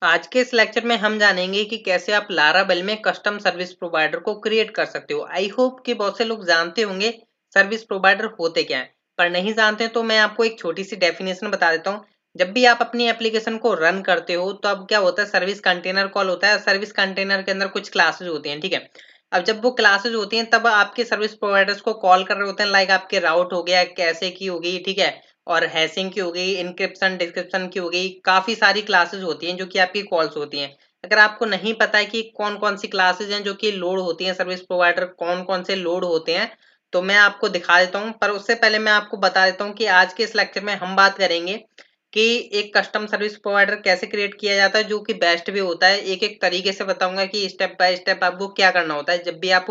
आज के इस लेक्चर में हम जानेंगे कि कैसे आप लारावेल में कस्टम सर्विस प्रोवाइडर को क्रिएट कर सकते हो। आई होप कि बहुत से लोग जानते होंगे सर्विस प्रोवाइडर होते क्या हैं, पर नहीं जानते तो मैं आपको एक छोटी सी डेफिनेशन बता देता हूँ। जब भी आप अपनी एप्लीकेशन को रन करते हो तो अब क्या होता है, सर्विस कंटेनर कॉल होता है। सर्विस कंटेनर के अंदर कुछ क्लासेज होती हैं, ठीक है। अब जब वो क्लासेज होती हैं तब आपके सर्विस प्रोवाइडर्स को कॉल कर रहे होते हैं, लाइक आपके राउट हो गया, कैसे की हो गई, ठीक है, और हैशिंग की हो गई, इनक्रिप्शन डिस्क्रिप्शन की हो गई, काफी सारी क्लासेस होती हैं जो कि आपकी कॉल्स होती हैं। अगर आपको नहीं पता है कि कौन कौन सी क्लासेस हैं जो कि लोड होती हैं, सर्विस प्रोवाइडर कौन कौन से लोड होते हैं, तो मैं आपको दिखा देता हूँ। पर उससे पहले मैं आपको बता देता हूँ कि आज के इस लेक्चर में हम बात करेंगे कि एक कस्टम सर्विस प्रोवाइडर कैसे क्रिएट किया जाता है, जो कि बेस्ट भी होता है। एक एक तरीके से बताऊंगा कि स्टेप बाय स्टेप आपको क्या करना होता है जब भी आप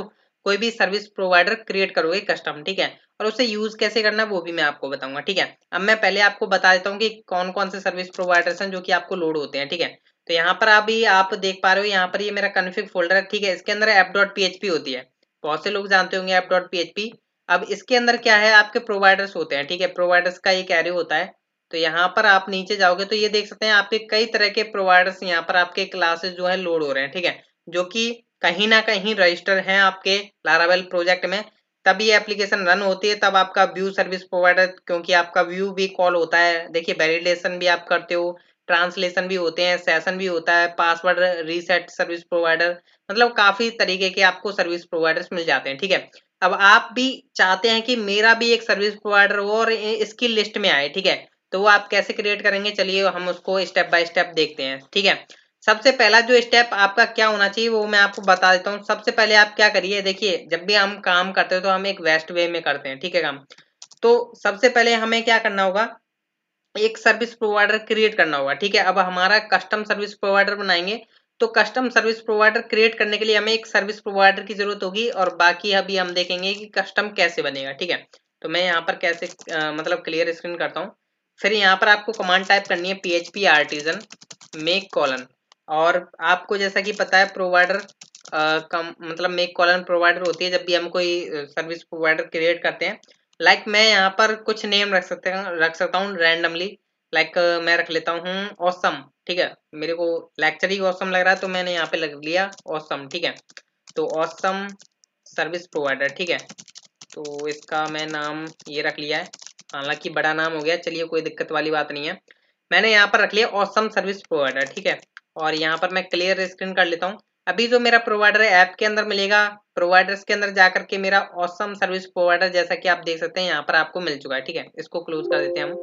कोई भी सर्विस प्रोवाइडर क्रिएट करोगे कस्टम, ठीक है। और उसे यूज कैसे करना है वो भी मैं आपको बताऊंगा, ठीक है। अब मैं पहले आपको बता देता हूँ कि कौन कौन से सर्विस प्रोवाइडर्स हैं जो कि आपको लोड होते हैं, ठीक है। तो यहाँ पर अभी आप देख पा रहे हो, यहाँ पर ये मेरा कॉन्फ़िग फोल्डर है, ठीक है। इसके अंदर app.php होती है, बहुत से लोग जानते होंगे app.php। अब इसके अंदर क्या है, आपके प्रोवाइडर्स होते हैं, ठीक है। प्रोवाइडर्स का एक एरे होता है। तो यहाँ पर आप नीचे जाओगे तो ये देख सकते हैं आपके कई तरह के प्रोवाइडर्स, यहाँ पर आपके क्लासेस जो है लोड हो रहे हैं, ठीक है, जो कि कहीं ना कहीं रजिस्टर हैं आपके लारावेल प्रोजेक्ट में। तब ये एप्लीकेशन रन होती है, तब आपका व्यू सर्विस प्रोवाइडर, क्योंकि आपका व्यू भी कॉल होता है। देखिए, वैलिडेशन भी आप करते हो, ट्रांसलेशन भी होते हैं, सेशन भी होता है, पासवर्ड रीसेट सर्विस प्रोवाइडर, मतलब काफी तरीके के आपको सर्विस प्रोवाइडर्स मिल जाते हैं, ठीक है। अब आप भी चाहते हैं कि मेरा भी एक सर्विस प्रोवाइडर हो और इसकी लिस्ट में आए, ठीक है। तो वो आप कैसे क्रिएट करेंगे, चलिए हम उसको स्टेप बाय स्टेप देखते हैं, ठीक है। सबसे पहला जो स्टेप आपका क्या होना चाहिए वो मैं आपको बता देता हूँ। सबसे पहले आप क्या करिए, देखिए, जब भी हम काम करते हैं तो हम एक वेस्ट वे में करते हैं, ठीक है, काम। तो सबसे पहले हमें क्या करना होगा, एक सर्विस प्रोवाइडर क्रिएट करना होगा, ठीक है। अब हमारा कस्टम सर्विस प्रोवाइडर बनाएंगे, तो कस्टम सर्विस प्रोवाइडर क्रिएट करने के लिए हमें एक सर्विस प्रोवाइडर की जरूरत होगी, और बाकी अभी हम देखेंगे कि कस्टम कैसे बनेगा, ठीक है। तो मैं यहाँ पर कैसे मतलब क्लियर स्क्रीन करता हूँ। फिर यहाँ पर आपको कमांड टाइप करनी है php artisan मेक कॉलन। और आपको जैसा कि पता है प्रोवाइडर मतलब मेक कॉलन प्रोवाइडर होती है जब भी हम कोई सर्विस प्रोवाइडर क्रिएट करते हैं। लाइक मैं यहाँ पर कुछ नेम रख सकता हूँ रैंडमली। लाइक मैं रख लेता हूँ ऑसम, ठीक है। मेरे को लेक्चर ही ऑसम लग रहा है तो मैंने यहाँ पे लग लिया ऑसम, ठीक है। तो ऑसम सर्विस प्रोवाइडर, ठीक है। तो इसका मैं नाम ये रख लिया है, हालांकि बड़ा नाम हो गया, चलिए कोई दिक्कत वाली बात नहीं है। मैंने यहाँ पर रख लिया ऑसम सर्विस प्रोवाइडर, ठीक है। और यहाँ पर मैं क्लियर स्क्रीन कर लेता हूँ। अभी जो मेरा प्रोवाइडर है ऐप के अंदर मिलेगा, प्रोवाइडर्स के अंदर जाकर के मेरा ऑसम सर्विस प्रोवाइडर, जैसा कि आप देख सकते हैं यहाँ पर आपको मिल चुका है, ठीक है। इसको क्लोज कर देते हैं हम।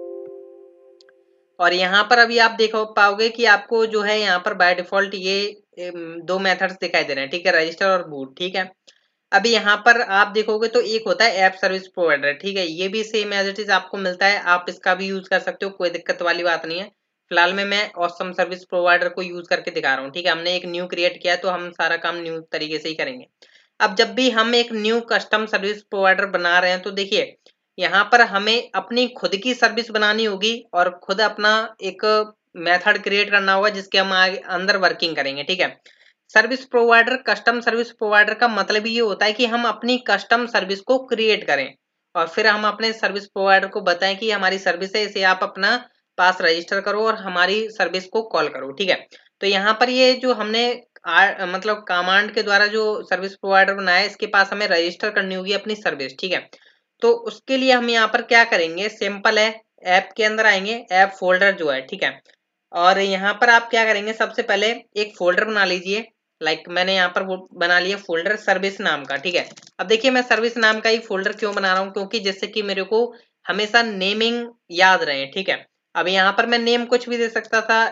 और यहाँ पर अभी आप देख पाओगे कि आपको जो है यहाँ पर बाय डिफॉल्ट ये दो मेथड्स दिखाई दे रहे हैं, ठीक है, रजिस्टर और बूट, ठीक है। अभी यहाँ पर आप देखोगे तो एक होता है ऐप सर्विस प्रोवाइडर, ठीक है। ये भी सेम एज इट इज आपको मिलता है, आप इसका भी यूज कर सकते हो, कोई दिक्कत वाली बात नहीं है। फिलहाल में मैं ऑसम सर्विस प्रोवाइडर को यूज करके दिखा रहा हूँ, ठीक है। हमने एक न्यू क्रिएट किया है तो हम सारा काम न्यू तरीके से ही करेंगे। अब जब भी हम एक न्यू कस्टम सर्विस प्रोवाइडर बना रहे हैं तो देखिए, यहाँ पर हमें अपनी खुद की सर्विस बनानी होगी और खुद अपना एक मेथड क्रिएट करना होगा जिसके हम आगे अंदर वर्किंग करेंगे, ठीक है। Service provider, custom service provider का मतलब ये होता है कि हम अपनी कस्टम सर्विस को क्रिएट करें और फिर हम अपने सर्विस प्रोवाइडर को बताएं कि हमारी सर्विस है, इसे आप अपना पास रजिस्टर करो और हमारी सर्विस को कॉल करो, ठीक है। तो यहाँ पर ये जो हमने मतलब कमांड के द्वारा जो सर्विस प्रोवाइडर बनाया है, इसके पास हमें रजिस्टर करनी होगी अपनी सर्विस, ठीक है। तो उसके लिए हम यहाँ पर क्या करेंगे, सिंपल है, ऐप के अंदर आएंगे, ऐप फोल्डर जो है, ठीक है। और यहाँ पर आप क्या करेंगे, सबसे पहले एक फोल्डर बना लीजिए। लाइक मैंने यहाँ पर वो बना लिया फोल्डर सर्विस नाम का, ठीक है। अब देखिए, मैं सर्विस नाम का ही फोल्डर क्यों बना रहा हूँ, क्योंकि जिससे कि मेरे को हमेशा नेमिंग याद रहे, ठीक है। अब यहाँ पर मैं नेम कुछ भी दे सकता था,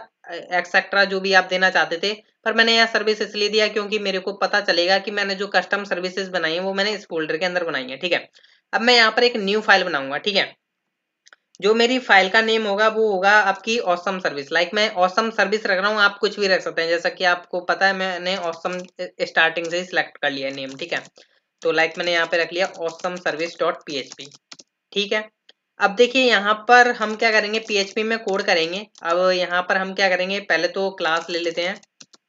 एक्सेट्रा जो भी आप देना चाहते थे, पर मैंने यहाँ सर्विस इसलिए दिया क्योंकि मेरे को पता चलेगा कि मैंने जो कस्टम सर्विसेज बनाई है वो मैंने इस फोल्डर के अंदर बनाई है, ठीक है। अब मैं यहाँ पर एक न्यू फाइल बनाऊंगा, ठीक है। जो मेरी फाइल का नेम होगा वो होगा आपकी ऑसम सर्विस। लाइक मैं ऑसम सर्विस रख रहा हूँ, आप कुछ भी रख सकते हैं, जैसा कि आपको पता है मैंने ऑसम स्टार्टिंग से ही सिलेक्ट कर लिया है नेम, ठीक है। तो लाइक मैंने यहाँ पे रख लिया ऑसम सर्विस डॉट php, ठीक है। अब देखिए, यहाँ पर हम क्या करेंगे, php में कोड करेंगे। अब यहाँ पर हम क्या करेंगे, पहले तो क्लास ले लेते हैं।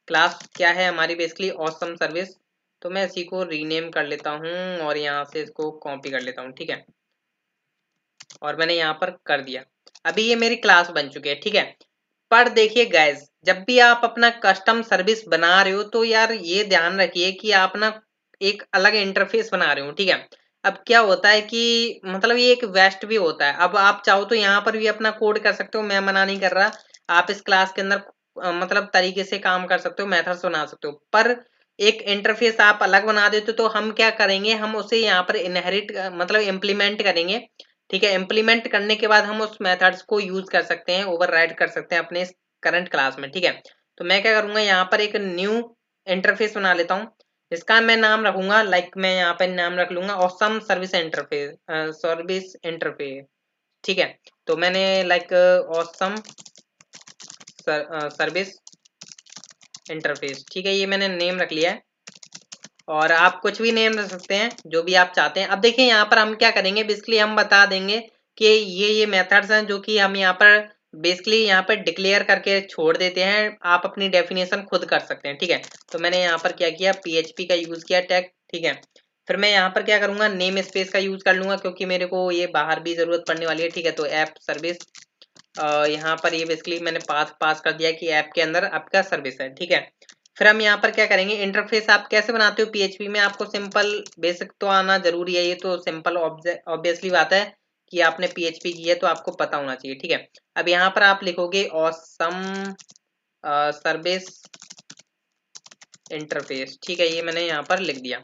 क्लास क्या है हमारी, बेसिकली ऑसम सर्विस। तो मैं इसी को रीनेम कर लेता हूँ और यहाँ से इसको कॉपी कर लेता हूँ, ठीक है। और मैंने यहाँ पर कर दिया। अभी ये मेरी क्लास बन चुकी है, ठीक है। पर देखिए गाइस, जब भी आप अपना कस्टम सर्विस बना रहे हो तो यार ये ध्यान रखिए कि आप ना एक अलग इंटरफेस बना रहे हो, ठीक है। अब क्या होता है कि मतलब ये एक वेस्ट भी होता है। अब आप चाहो तो यहाँ पर भी अपना कोड कर सकते हो, मैं मना नहीं कर रहा। आप इस क्लास के अंदर मतलब तरीके से काम कर सकते हो, मेथड्स बना सकते हो, पर एक इंटरफेस आप अलग बना देते हो तो हम क्या करेंगे, हम उसे यहाँ पर इनहेरिट मतलब इम्प्लीमेंट करेंगे, ठीक है। इम्प्लीमेंट करने के बाद हम उस मेथड्स को यूज कर सकते हैं, ओवरराइड कर सकते हैं अपने करंट क्लास में, ठीक है। तो मैं क्या करूंगा, यहाँ पर एक न्यू इंटरफेस बना लेता हूँ। इसका मैं नाम रखूंगा, लाइक मैं यहाँ पर नाम रख लूंगा ऑसम सर्विस इंटरफेस, ठीक है। तो मैंने लाइक ऑसम सर्विस इंटरफेस, ठीक है, ये मैंने नेम रख लिया है। और आप कुछ भी नेम रख सकते हैं जो भी आप चाहते हैं। अब देखिए यहाँ पर हम क्या करेंगे, बेसिकली हम बता देंगे कि ये मेथड्स हैं जो कि हम यहाँ पर बेसिकली यहाँ पर डिक्लेयर करके छोड़ देते हैं। आप अपनी डेफिनेशन खुद कर सकते हैं, ठीक है। तो मैंने यहाँ पर क्या किया, PHP का यूज किया टैग, ठीक है। फिर मैं यहाँ पर क्या करूंगा, नेम स्पेस का यूज कर लूंगा क्योंकि मेरे को ये बाहर भी जरूरत पड़ने वाली है, ठीक है। तो ऐप सर्विस, यहाँ पर ये बेसिकली मैंने पाथ पास कर दिया कि ऐप के अंदर आपका सर्विस है, ठीक है। फिर हम यहाँ पर क्या करेंगे, इंटरफेस आप कैसे बनाते हो PHP में, आपको सिंपल बेसिक तो आना जरूरी है, ये तो सिंपल ऑब्वियसली बात है कि आपने PHP की है तो आपको पता होना चाहिए, ठीक है। अब यहाँ पर आप लिखोगे ऑसम सर्विस इंटरफेस, ठीक है, ये मैंने यहाँ पर लिख दिया।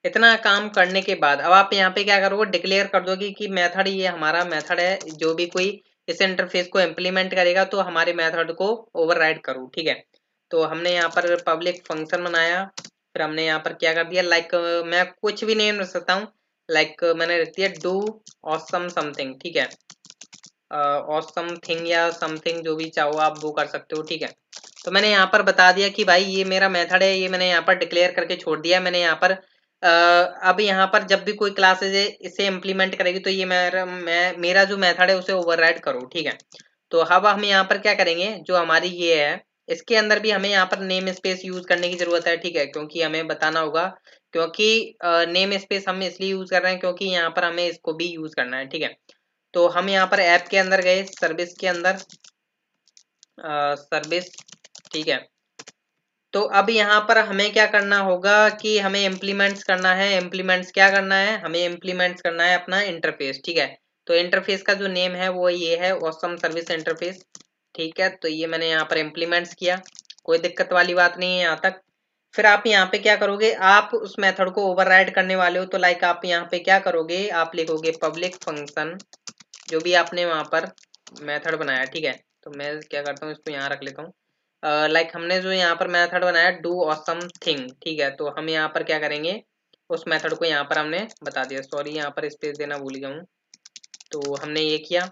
इतना काम करने के बाद अब आप यहाँ पे क्या करोगे, डिक्लेयर कर दोगे कि मेथड, ये हमारा मेथड है, जो भी कोई इस इंटरफेस को इम्प्लीमेंट करेगा तो हमारे मेथड को ओवरराइड करो, ठीक है। तो हमने यहाँ पर पब्लिक फंक्शन बनाया, फिर हमने यहाँ पर क्या कर दिया, लाइक मैं कुछ भी नेम रख सकता हूँ, लाइक मैंने रख दिया डू ऑसम समथिंग, ठीक है। ऑसम थिंग या समथिंग जो भी चाहो आप वो कर सकते हो, ठीक है। तो मैंने यहाँ पर बता दिया कि भाई ये मेरा मेथड है, ये मैंने यहाँ पर डिक्लेयर करके छोड़ दिया। मैंने यहाँ पर अब यहाँ पर जब भी कोई क्लास इसे इम्प्लीमेंट करेगी तो ये मेरा जो मेथड है उसे ओवरराइड करो, ठीक है। तो अब हम यहाँ पर क्या करेंगे, जो हमारी ये है इसके अंदर भी हमें यहाँ पर नेम स्पेस यूज करने की जरूरत है, ठीक है, क्योंकि हमें बताना होगा, क्योंकि नेम स्पेस हम इसलिए यूज कर रहे हैं क्योंकि यहाँ पर हमें इसको भी यूज करना है, ठीक है। तो हम यहाँ पर ऐप के अंदर गए, सर्विस के अंदर सर्विस, ठीक है। तो अब यहाँ पर हमें क्या करना होगा कि हमें इम्प्लीमेंट्स करना है। इम्प्लीमेंट्स क्या करना है, हमें इम्प्लीमेंट्स करना है अपना इंटरफेस, ठीक है। तो इंटरफेस का जो नेम है वो ये है ऑसम सर्विस इंटरफेस, ठीक है। तो ये मैंने यहाँ पर इम्प्लीमेंट्स किया, कोई दिक्कत वाली बात नहीं है यहाँ तक। फिर आप यहाँ पे क्या करोगे, आप उस मेथड को ओवरराइड करने वाले हो तो लाइक आप यहाँ पे क्या करोगे, आप लिखोगे पब्लिक फंक्शन, जो भी आपने वहाँ पर मेथड बनाया, ठीक है। तो मैं क्या करता हूँ, इसको यहाँ रख लेता हूँ। लाइक हमने जो यहाँ पर मेथड बनाया डू ऑसम थिंग, ठीक है। तो हम यहाँ पर क्या करेंगे, उस मेथड को यहाँ पर हमने बता दिया, सॉरी यहाँ पर स्पेस देना भूल गया हूँ। तो हमने ये किया,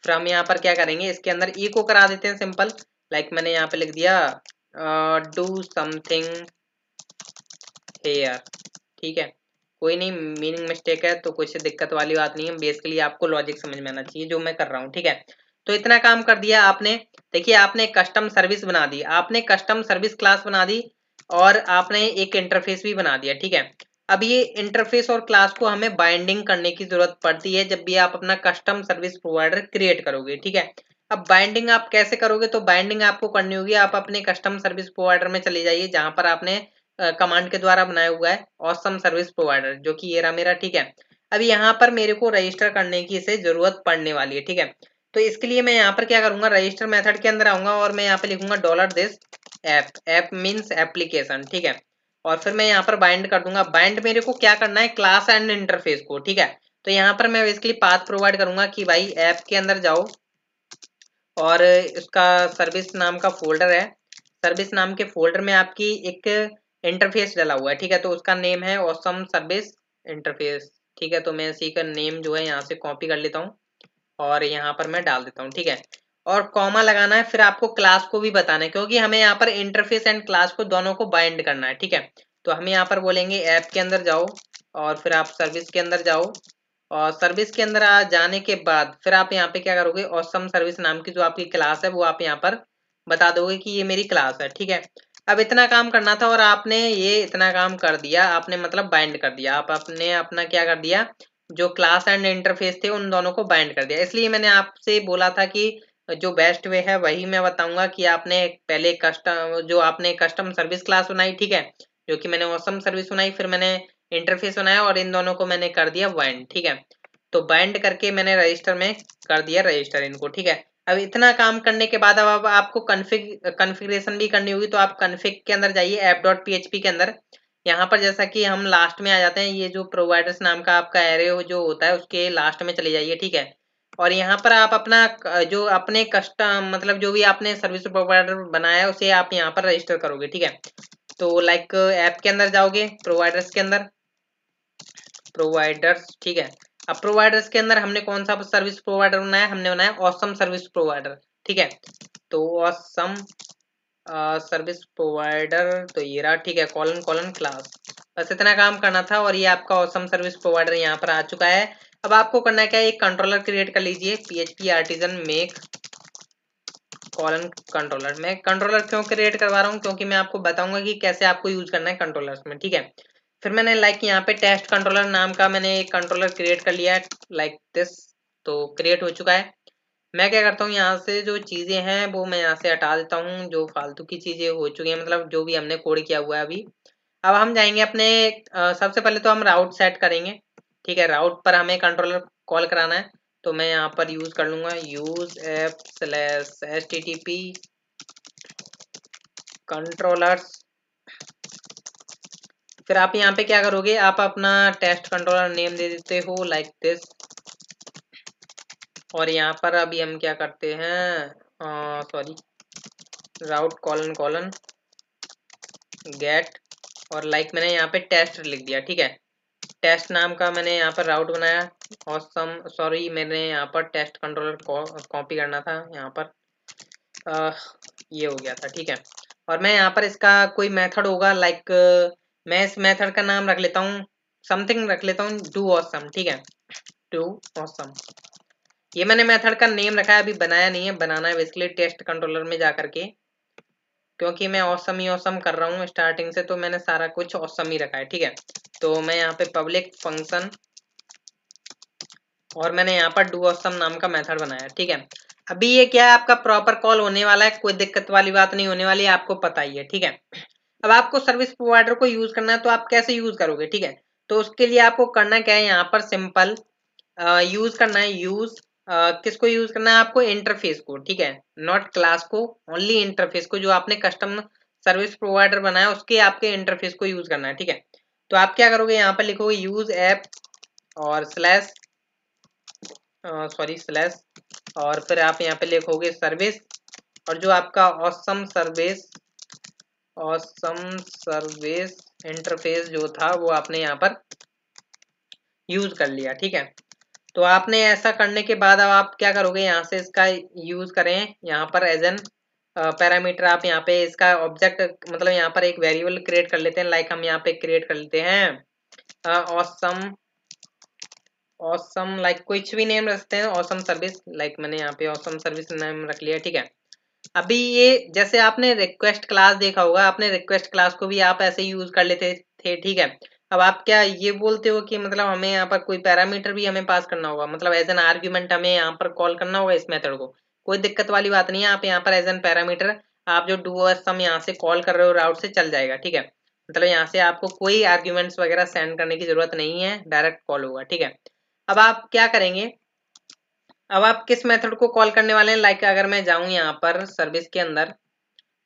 फिर हम यहाँ पर क्या करेंगे, इसके अंदर इको करा देते हैं सिंपल, लाइक मैंने यहाँ पे लिख दिया डू समथिंग हेयर, ठीक है। कोई नहीं, मीनिंग मिस्टेक है तो कुछ दिक्कत वाली बात नहीं है, बेसिकली आपको लॉजिक समझ में आना चाहिए जो मैं कर रहा हूँ, ठीक है। तो इतना काम कर दिया आपने। देखिए आपने कस्टम सर्विस बना दी, आपने कस्टम सर्विस क्लास बना दी, और आपने एक इंटरफेस भी बना दिया, ठीक है। अब ये इंटरफेस और क्लास को हमें बाइंडिंग करने की जरूरत पड़ती है जब भी आप अपना कस्टम सर्विस प्रोवाइडर क्रिएट करोगे, ठीक है। अब बाइंडिंग आप कैसे करोगे, तो बाइंडिंग आपको करनी होगी, आप अपने कस्टम सर्विस प्रोवाइडर में चले जाइए जहां पर आपने कमांड के द्वारा बनाया हुआ है ऑसम सर्विस प्रोवाइडर, जो कि ये रहा मेरा, ठीक है। अब यहाँ पर मेरे को रजिस्टर करने की इसे जरूरत पड़ने वाली है, ठीक है। तो इसके लिए मैं यहाँ पर क्या करूंगा, रजिस्टर मेथड के अंदर आऊंगा और मैं यहाँ पे लिखूंगा dollar this app, app means application, ठीक है। और फिर मैं यहाँ पर बाइंड कर दूंगा। बाइंड मेरे को क्या करना है, क्लास एंड इंटरफेस को, ठीक है। तो यहाँ पर मैं बेसिकली पाथ प्रोवाइड करूंगा कि भाई ऐप के अंदर जाओ और इसका सर्विस नाम का फोल्डर है, सर्विस नाम के फोल्डर में आपकी एक इंटरफेस डला हुआ है, ठीक है। तो उसका नेम है ऑसम सर्विस इंटरफेस, ठीक है। तो मैं इसी का नेम जो है यहाँ से कॉपी कर लेता हूँ और यहाँ पर मैं डाल देता हूँ, ठीक है। और कॉमा लगाना है, फिर आपको क्लास को भी बताना है क्योंकि हमें यहाँ पर इंटरफेस एंड क्लास को दोनों को बाइंड करना है, ठीक है। तो हम यहाँ पर बोलेंगे ऐप के अंदर जाओ और फिर आप सर्विस के अंदर जाओ, और सर्विस के अंदर आ जाने के बाद फिर आप यहाँ पे क्या करोगे, ऑसम सर्विस नाम की जो आपकी क्लास है वो आप यहाँ पर बता दोगे कि ये मेरी क्लास है, ठीक है। अब इतना काम करना था और आपने ये इतना काम कर दिया, आपने मतलब बाइंड कर दिया, आप आपने अपना क्या कर दिया, जो क्लास एंड इंटरफेस थे उन दोनों को बाइंड कर दिया। इसलिए मैंने आपसे बोला था कि जो बेस्ट वे है वही मैं बताऊंगा कि आपने पहले आपने कस्टम सर्विस क्लास बनाई, ठीक है, जो कि मैंने ऑसम सर्विस बनाई, फिर मैंने इंटरफेस बनाया और इन दोनों को मैंने कर दिया बाइंड, ठीक है। तो बाइंड करके मैंने रजिस्टर में कर दिया रजिस्टर इनको, ठीक है। अब इतना काम करने के बाद अब आपको कन्फिग्रेशन भी करनी होगी, तो आप कन्फिग के अंदर जाइए, app.php के अंदर। यहाँ पर जैसा कि हम लास्ट में आ जाते हैं, ये जो प्रोवाइडर्स नाम का आपका एरे जो होता है उसके लास्ट में चले जाइए, ठीक है। और यहाँ पर आप अपना जो अपने कस्टम मतलब जो भी आपने सर्विस प्रोवाइडर बनाया है उसे आप यहाँ पर रजिस्टर करोगे, ठीक है। तो लाइक ऐप के अंदर जाओगे, प्रोवाइडर्स के अंदर, प्रोवाइडर्स, ठीक है। अब प्रोवाइडर्स के अंदर हमने कौन सा सर्विस प्रोवाइडर बनाया, हमने बनाया ऑसम सर्विस प्रोवाइडर, ठीक है। तो ऑसम सर्विस प्रोवाइडर, तो ये रहा, ठीक है, कॉलन कॉलन क्लास। बस इतना काम करना था और ये आपका ऑसम सर्विस प्रोवाइडर यहाँ पर आ चुका है। अब आपको करना क्या है, एक कंट्रोलर क्रिएट कर लीजिए, PHP artisan make colon controller. मैं कंट्रोलर क्यों क्रिएट करवा रहा हूँ, क्योंकि मैं आपको बताऊंगा कि कैसे आपको यूज करना है कंट्रोलर्स में, ठीक है। फिर मैंने लाइक यहाँ पे टेस्ट कंट्रोलर नाम का मैंने एक कंट्रोलर क्रिएट कर लिया है, लाइक दिस। तो क्रिएट हो चुका है। मैं क्या करता हूँ, यहाँ से जो चीजें हैं वो मैं यहाँ से हटा देता हूँ, जो फालतू की चीजें हो चुकी हैं, मतलब जो भी हमने कोड किया हुआ है अभी। अब हम जाएंगे अपने सबसे पहले तो हम राउट सेट करेंगे, ठीक है। राउट पर हमें कंट्रोलर कॉल कराना है, तो मैं यहाँ पर यूज कर लूंगा यूज app/http कंट्रोलर्स। फिर आप यहाँ पे क्या करोगे, आप अपना टेस्ट कंट्रोलर नेम दे देते हो लाइक दिस। और यहाँ पर अभी हम क्या करते हैं, सॉरी, राउट कॉलन कॉलन गेट, और लाइक मैंने यहाँ पे टेस्ट लिख दिया, ठीक है। टेस्ट नाम का मैंने यहाँ पर राउट बनाया। ऑसम, सॉरी, मैंने यहाँ पर टेस्ट कंट्रोलर कॉपी करना था, यहाँ पर ये हो गया था, ठीक है। और मैं यहाँ पर इसका कोई मेथड होगा, लाइक मैं इस मेथड का नाम रख लेता हूँ, समथिंग रख लेता हूँ, डू ऑसम, ठीक है, डू ऑसम। ये मैंने मेथड का नेम रखा है, अभी बनाया नहीं है, बनाना है बेसिकली टेस्ट कंट्रोलर में जा करके, क्योंकि मैं ऑसम ही ऑसम कर रहा हूँ स्टार्टिंग से, तो मैंने सारा कुछ ऑसम ही रखा है, ठीक है। तो मैं यहाँ पे पब्लिक फंक्शन और मैंने यहाँ पर डू ऑसम नाम का मेथड बनाया, ठीक है। अभी ये क्या है, आपका प्रॉपर कॉल होने वाला है, कोई दिक्कत वाली बात नहीं होने वाली है, आपको पता ही है, ठीक है। अब आपको सर्विस प्रोवाइडर को यूज करना है, तो आप कैसे यूज करोगे, ठीक है। तो उसके लिए आपको करना क्या है, यहाँ पर सिंपल यूज करना है, यूज किसको यूज करना है आपको, इंटरफेस को, ठीक है, नॉट क्लास को, ओनली इंटरफेस को, जो आपने कस्टम सर्विस प्रोवाइडर बनाया उसके आपके इंटरफेस को यूज करना है, ठीक है। तो आप क्या करोगे, यहाँ पर लिखोगे यूज ऐप और स्लैश, सॉरी, स्लैश, और फिर आप यहाँ पे लिखोगे सर्विस, और जो आपका ऑसम सर्विस इंटरफेस जो था वो आपने यहाँ पर यूज कर लिया, ठीक है। तो आपने ऐसा करने के बाद अब आप क्या करोगे, यहाँ से इसका यूज करें, यहाँ पर एज एन पैरामीटर आप यहाँ पे इसका ऑब्जेक्ट, मतलब यहाँ पर एक वेरिएबल क्रिएट कर लेते हैं, लाइक हम यहाँ पे क्रिएट कर लेते हैं ऑसम, ऑसम लाइक कुछ भी नेम रखते हैं, ऑसम सर्विस, लाइक मैंने यहाँ पे ऑसम सर्विस नेम रख लिया, ठीक है। अभी ये जैसे आपने रिक्वेस्ट क्लास देखा होगा, आपने रिक्वेस्ट क्लास को भी आप ऐसे यूज कर लेते थे, ठीक है। अब आप क्या ये बोलते हो कि मतलब हमें यहाँ पर कोई पैरामीटर भी हमें पास करना होगा, मतलब एज एन आर्ग्यूमेंट हमें यहाँ पर कॉल करना होगा इस मेथड को, कोई दिक्कत वाली बात नहीं है, आप यहाँ पर एज एन पैरामीटर आप जो डू सम यहाँ से कॉल कर रहे हो राउट से चल जाएगा, ठीक है। मतलब यहाँ से आपको कोई आर्ग्यूमेंट्स वगैरह सेंड करने की जरूरत नहीं है, डायरेक्ट कॉल होगा, ठीक है। अब आप क्या करेंगे, अब आप किस मेथड को कॉल करने वाले हैं, लाइक अगर मैं जाऊं यहाँ पर सर्विस के अंदर,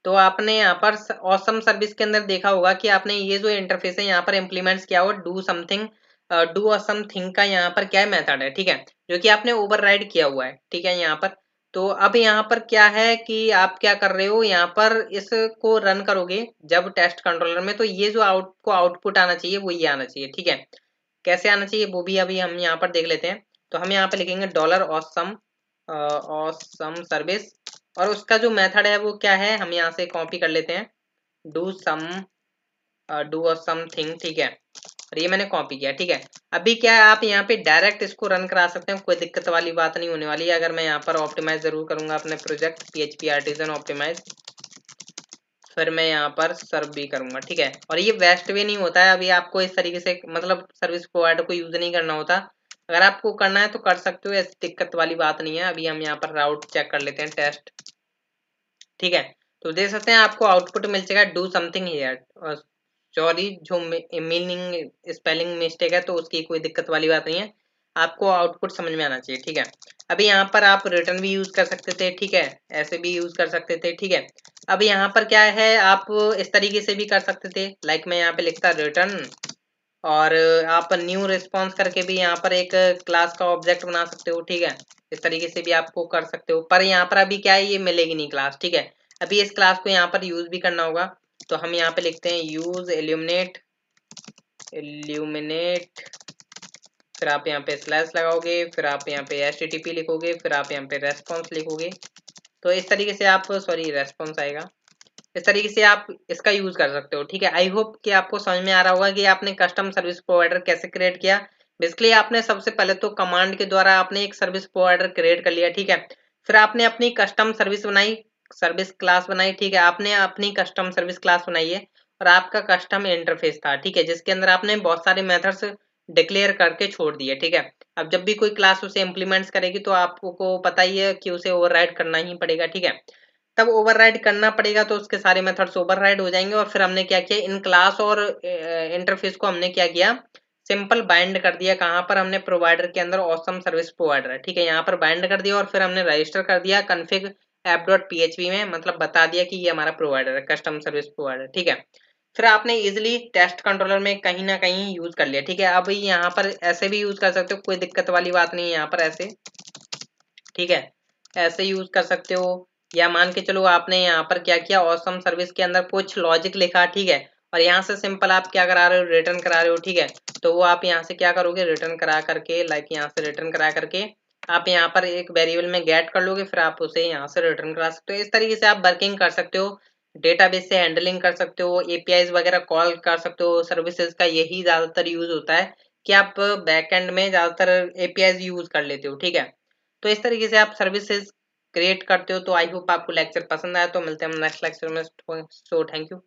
तो आपने यहाँ पर ऑसम सर्विस के अंदर देखा होगा कि आपने ये जो इंटरफेस है यहाँ पर इम्प्लीमेंट्स किया हुआ do something, do awesome thing का यहाँ पर क्या मेथड है, ठीक है, जो कि आपने ओवरराइड किया हुआ है, ठीक है, यहाँ पर। तो अब यहाँ पर क्या है कि आप क्या कर रहे हो, यहाँ पर इसको रन करोगे जब टेस्ट कंट्रोलर में, तो ये जो आउटपुट आना चाहिए वो ये आना चाहिए, ठीक है। कैसे आना चाहिए वो भी अभी हम यहाँ पर देख लेते हैं। तो हम यहाँ पे लिखेंगे डॉलर ऑसम, ऑसम सर्विस, और उसका जो मेथड है वो क्या है, हम यहाँ से कॉपी कर लेते हैं, डू सम, डू और समथिंग, ठीक है। और ये मैंने कॉपी किया, ठीक है। अभी क्या है, आप यहाँ पे डायरेक्ट इसको रन करा सकते हैं, कोई दिक्कत वाली बात नहीं होने वाली है। अगर मैं यहाँ पर ऑप्टिमाइज जरूर करूंगा अपने प्रोजेक्ट PHP आर्टिजन ऑप्टिमाइज, फिर मैं यहाँ पर सर्व भी करूंगा, ठीक है। और ये वेस्ट वे नहीं होता है, अभी आपको इस तरीके से मतलब सर्विस प्रोवाइडर को यूज नहीं करना होता, अगर आपको करना है तो कर सकते हो, ऐसी दिक्कत वाली बात नहीं है। अभी हम यहाँ पर राउट चेक कर लेते हैं, टेस्ट। ठीक है, तो देख सकते हैं आपको आउटपुट मिल जाएगा डू समथिंग हियर। सॉरी, जो मीनिंग स्पेलिंग मिस्टेक है तो उसकी कोई दिक्कत वाली बात नहीं है, आपको आउटपुट समझ में आना चाहिए। ठीक है, अभी यहाँ पर आप रिटर्न भी यूज कर सकते थे, ठीक है, ऐसे भी यूज कर सकते थे। ठीक है, अब यहाँ पर क्या है, आप इस तरीके से भी कर सकते थे, लाइक मैं यहाँ पे लिखता रिटर्न, और आप न्यू रिस्पॉन्स करके भी यहाँ पर एक क्लास का ऑब्जेक्ट बना सकते हो। ठीक है, इस तरीके से भी आपको कर सकते हो, पर यहाँ पर अभी क्या है, ये मिलेगी नहीं क्लास। ठीक है, अभी इस क्लास को यहाँ पर यूज भी करना होगा, तो हम यहाँ पे लिखते हैं यूज इल्यूमिनेट, फिर आप यहाँ पे स्लैश लगाओगे, फिर आप यहाँ पे HTTP लिखोगे, फिर आप यहाँ पे रेस्पॉन्स लिखोगे। तो इस तरीके से आप, सॉरी रेस्पॉन्स आएगा, इस तरीके से आप इसका यूज कर सकते हो। ठीक है, आई होप कि आपको समझ में आ रहा होगा कि आपने कस्टम सर्विस प्रोवाइडर कैसे क्रिएट किया। बेसिकली आपने सबसे पहले तो कमांड के द्वारा आपने एक सर्विस प्रोवाइडर क्रिएट कर लिया। ठीक है, फिर आपने अपनी कस्टम सर्विस बनाई, सर्विस क्लास बनाई। ठीक है, आपने अपनी कस्टम सर्विस क्लास बनाई है, और आपका कस्टम इंटरफेस था। ठीक है, जिसके अंदर आपने बहुत सारे मेथड्स डिक्लेयर करके छोड़ दिए। ठीक है, अब जब भी कोई क्लास उसे इम्प्लीमेंट्स करेगी तो आपको पता ही है कि उसे ओवरराइड करना ही पड़ेगा। ठीक है, तब ओवरराइड करना पड़ेगा तो उसके सारे मेथड्स ओवरराइड हो जाएंगे, और फिर हमने क्या किया, इन क्लास और इंटरफेस को हमने क्या किया, सिंपल बाइंड कर दिया। कहाँ पर, हमने प्रोवाइडर के अंदर ऑसम सर्विस प्रोवाइडर है। ठीक है, यहाँ पर बाइंड कर दिया, और फिर हमने रजिस्टर कर दिया config app.php में, मतलब बता दिया कि ये हमारा प्रोवाइडर है, कस्टम सर्विस प्रोवाइडर। ठीक है, फिर आपने इजिली टेस्ट कंट्रोलर में कहीं ना कहीं यूज कर लिया। ठीक है, अब यहाँ पर ऐसे भी यूज कर सकते हो, कोई दिक्कत वाली बात नहीं है यहाँ पर ऐसे। ठीक है, ऐसे यूज कर सकते हो, या मान के चलो आपने यहाँ पर क्या किया, ऑसम सर्विस के अंदर कुछ लॉजिक लिखा। ठीक है, और यहाँ से सिंपल आप क्या करा रहे हो, रिटर्न करा रहे हो। ठीक है, तो वो आप यहाँ से क्या करोगे, रिटर्न करा करके, लाइक यहाँ से रिटर्न करा करके आप यहाँ पर एक वेरिएबल में गेट कर लोगे, फिर आप उसे यहाँ से रिटर्न करा सकते हो। इस तरीके से आप वर्किंग कर सकते हो, डेटाबेस से हैंडलिंग कर सकते हो, एपीआईज वगैरह कॉल कर सकते हो। सर्विसेज का यही ज्यादातर यूज होता है कि आप बैकएंड में ज्यादातर एपीआईज यूज कर लेते हो। ठीक है, तो इस तरीके से आप सर्विसेज क्रिएट करते हो। तो आई होप आपको लेक्चर पसंद आया, तो मिलते हैं हम नेक्स्ट लेक्चर में। So thank you.